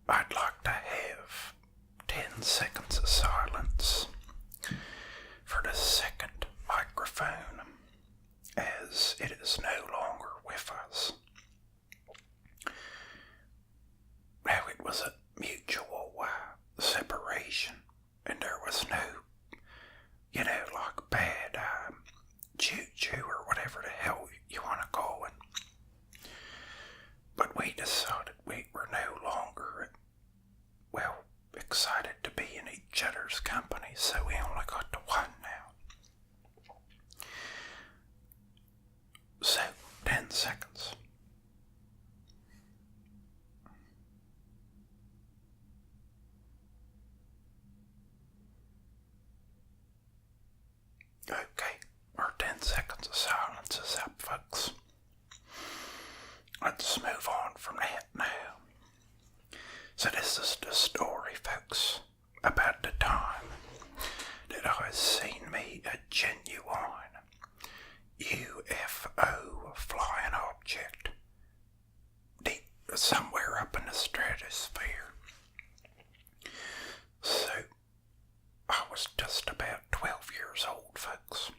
I'd like to have 10 seconds of silence for the second microphone, as it is no longer with us. Now, it was a mutual separation, and there was no, like bad choo-choo or whatever the hell you want to call it. But we decided we were no longer, excited to be in each other's company, so we only got to one now. So, 10 seconds. Okay, our 10 seconds of silence is up, folks. Let's move on from that now. So this is the story, folks, about the time that I seen me a genuine UFO flying object deep somewhere up in the stratosphere. So I was just about 12 years old, folks.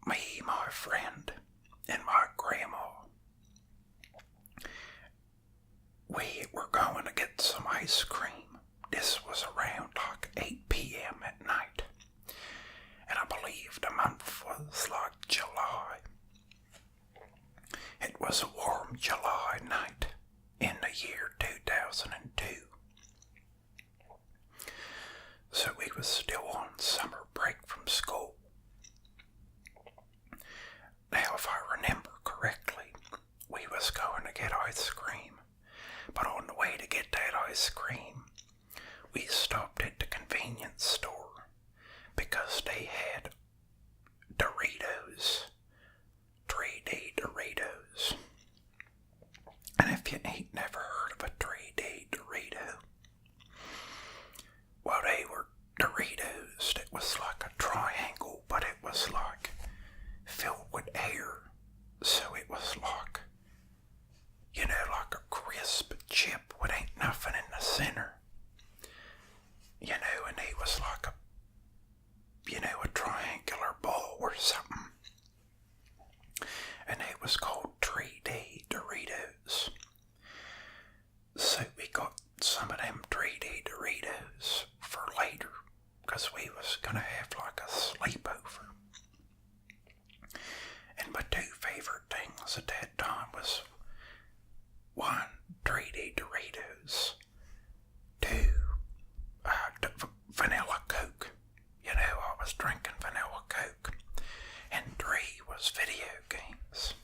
Me, my friend, and my grandma, we were going to get some ice cream. This was around like 8 p.m. at night, and I believe the month was like July. It was a warm July night in the year 2002. So we was still on summer break from school. Now, if I remember correctly, we was going to get ice cream. But on the way to get that ice cream, we stopped at the convenience store because they had Doritos, 3D Doritos. And if you ain't never heard of a 3D Dorito, well, they were Doritos that was like a triangle, but it was like filled with air. So it was like, like a crisp chip with ain't nothing in the center. And they was like a triangular ball or something. And they was called 3D Doritos. So we got some of them 3D Doritos for later, because we was gonna have like a sleepover. And my two favorite things at that time was, 1, 3D Doritos, 2, vanilla Coke. I was drinking vanilla Coke. And 3 was video games.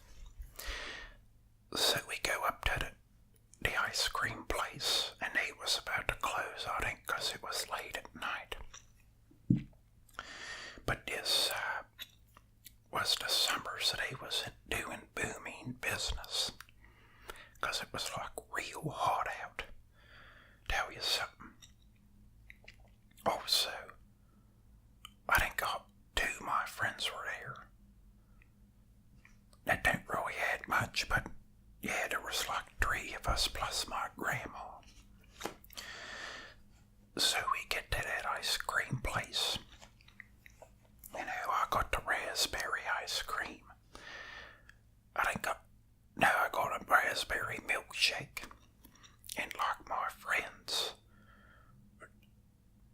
So we go up to the ice cream place, and they was about to close, I think, because it was late at night. But this was the summer, so they was doing booming business, because it was like real hot out. Tell you something. Also, I think 2 of my friends were there. That didn't really add much, but yeah, there was like 3 of us plus my grandma. So we get to that ice cream place. I got the raspberry ice cream. I got a raspberry milkshake. And like my friends,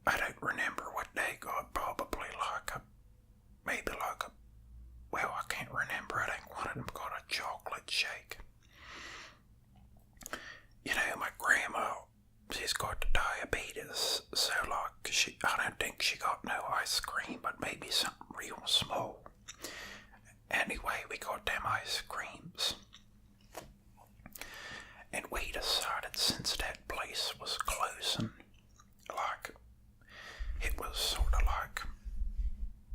I don't remember what they got, probably I can't remember. I think one of them got a chocolate shake. My grandma, she's got diabetes, so I don't think she got no ice cream, but maybe something real small. Anyway, we got them ice creams. And we decided, since that place was closing, it was sort of like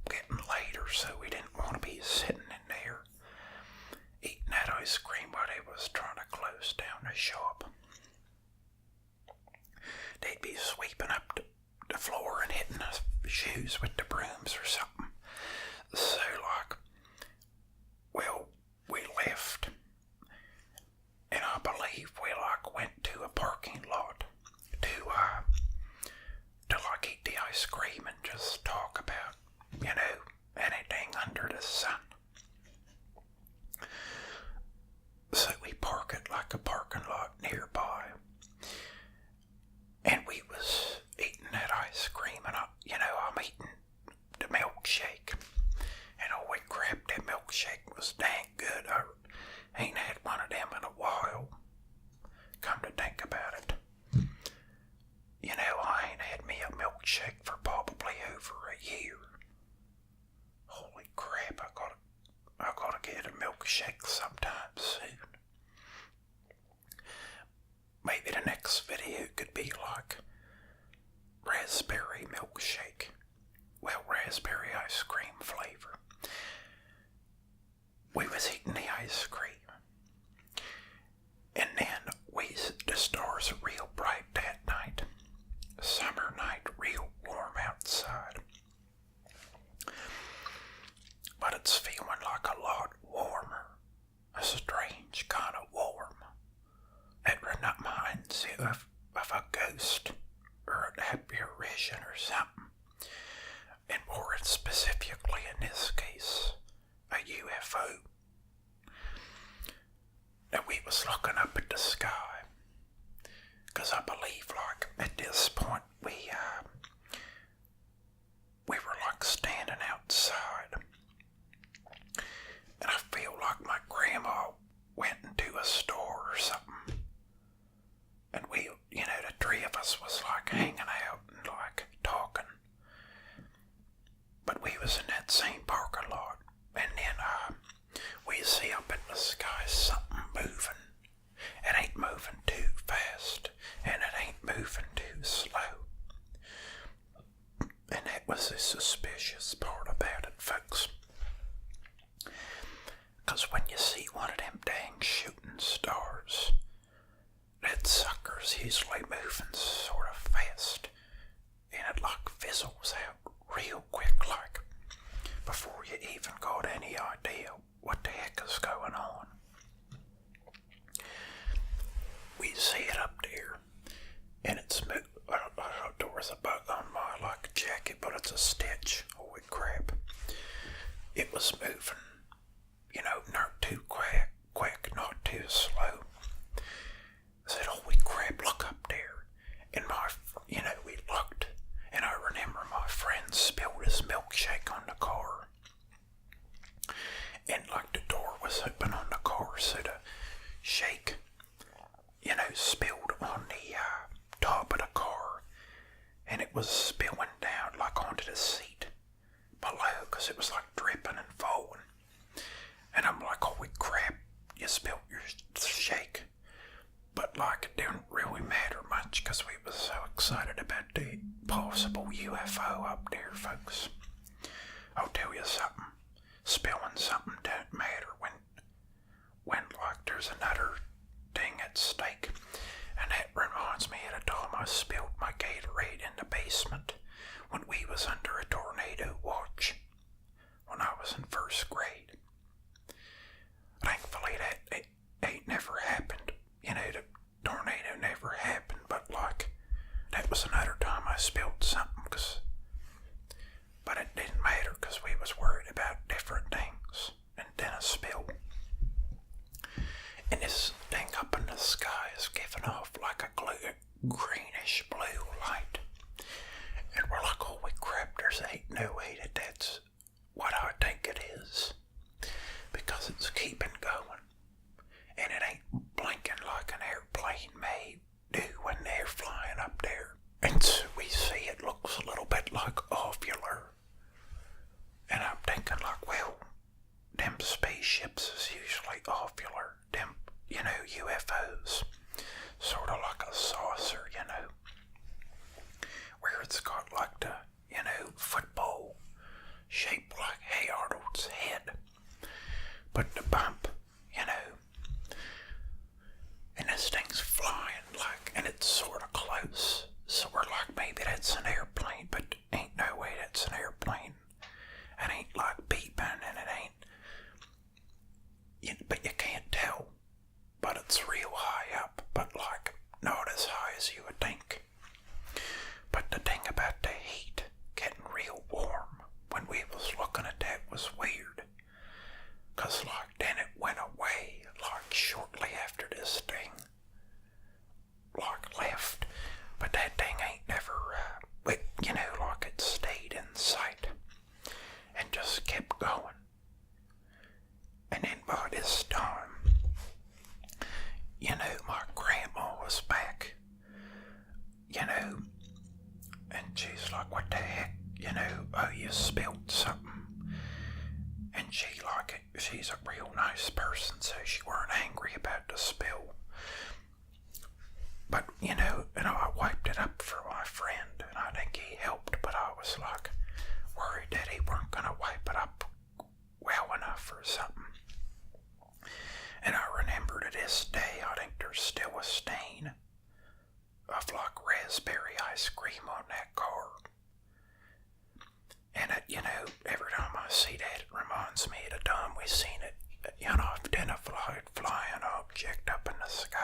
getting later, so we didn't want to be sitting in there eating that ice cream while they was trying to close down the shop. They'd be sweeping up the floor and hitting the shoes with the brooms or something. So we left, and I believe we went ice cream and just talk about, anything under the sun. So we park at like a parking lot nearby. And we was eating that ice cream, and I'm eating the milkshake. And holy crap, that milkshake was dang good. I ain't had one of them in a while. Come to think about it. I ain't had me a milkshake for probably over a year. Holy crap, I gotta get a milkshake sometime soon. Maybe the next video could be like raspberry milkshake. Well, raspberry ice cream flavor. We was eating the ice cream. And then the stars are real bright that night. Summer night, real warm outside. But it's feeling like a lot warmer. A strange kind of warm. It reminds you of a ghost or an apparition or something. And more specifically in this case, a UFO. And we was looking up at the sky. Because I believe, like, at this point, we were, like, standing outside. And I feel like my grandma went into a store or something. And we, the three of us was, like, hanging out and, like, talking. But we was in that same parking lot. And then, we see up in the sky something moving. It ain't moving too fast, and it ain't moving too slow. And that was the suspicious part about it, folks. 'Cause when you see one of them dang shooting stars, that sucker's usually moving sort of fast, and it like fizzles out real quick like, before you even got any idea what the heck is going on. We see it up there, and it's moving. There was a bug on my jacket, but it's a stitch. Holy crap. It was moving, not too quick, not too slow. I said, holy crap, look up there. And we looked, and I remember my friend spilled his milkshake on the car. And the door was open on the car, so the shake, spilled on the top of the car, and it was spilling down onto the seat below, because it was dripping and falling. And I'm like, holy crap, you spilled your shake. But it didn't really matter much, because we were so excited about the possible UFO up there, folks. I'll tell you something, spilling something don't matter when there's another thing at stake. And that reminds me of the time I spilled my Gatorade in the basement when we was under a tornado watch when I was in first grade. Thankfully that ain't never happened. The tornado never happened, but that was another time I spilled something, but it didn't matter because we was worried about different things and then a spill. And this thing up in the sky is and I wiped it up for my friend, and I think he helped, but I was like worried that he weren't going to wipe it up well enough or something. And I remember to this day, I think there's still a stain of like raspberry ice cream on that car. And every time I see that, it reminds me of the time we seen it, unidentified flying object up in the sky.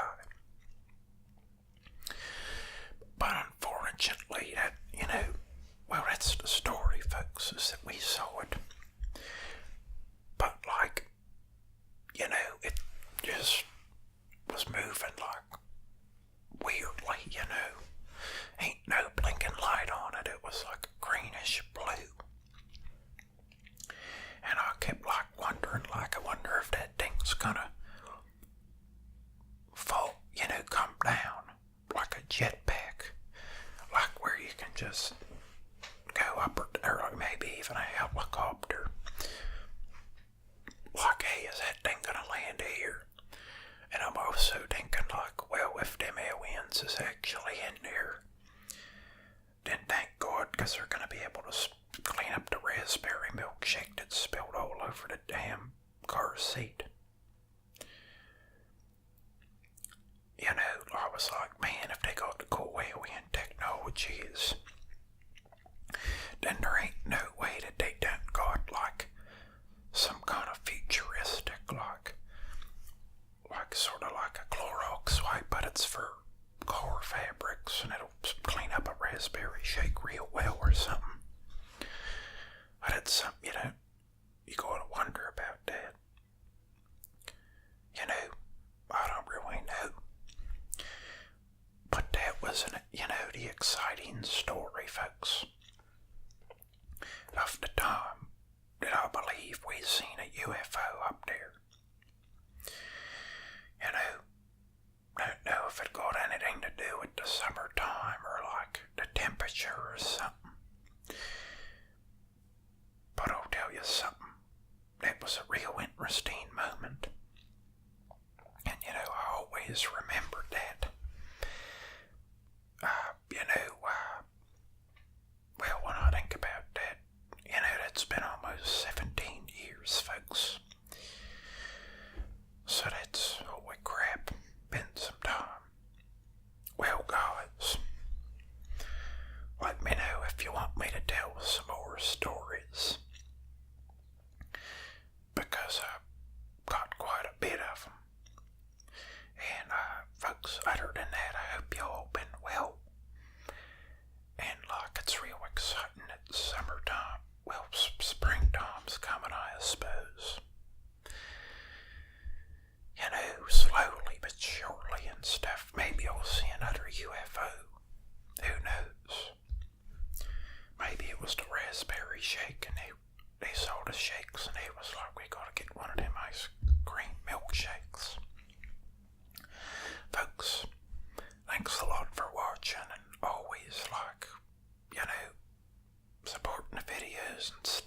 But unfortunately, that's the story, folks, is that we saw it. But it just was moving like weirdly, Ain't no blinking light on it. It was like greenish blue. And I kept wondering, I wonder if that thing's gonna fall, come down like a jetpack, like where you can just go up or maybe even a helicopter. Like, hey, is that thing gonna land here? And I'm also thinking well, if them aliens is actually in there, then thank God, because they're gonna be able to clean up the raspberry milkshake that spilled all over the damn car seat. I was like, man, if they got the cool alien technologies, then there ain't no way that they done got some kind of futuristic, sort of like a Clorox wipe, but it's for car fabrics, and it'll clean up a raspberry shake real well or something. But it's something, you gotta wonder about that. I don't really know. But that was, the exciting story, folks, of the time that I believe we seen a UFO up there. Don't know if it got anything to do with the summertime or the temperature or something. But I'll tell you something. That was a real interesting moment. And I always remembered that. Well, when I think about that, that's been almost 17 years, folks. So that's, holy crap, been some time. Well, guys, let me know if you want me to tell some more stories, because I've got quite a bit of them. And, folks, other than that, I hope you all been well. And, it's real exciting. It's summertime. Well, springtime's coming, I suppose. Slowly but surely and stuff. Maybe I'll see another UFO. Who knows? Maybe it was the raspberry shake, and they saw the shakes, and they was like, we gotta get one of them ice cream milkshakes. Folks, thanks a lot for watching, and always supporting the videos and stuff.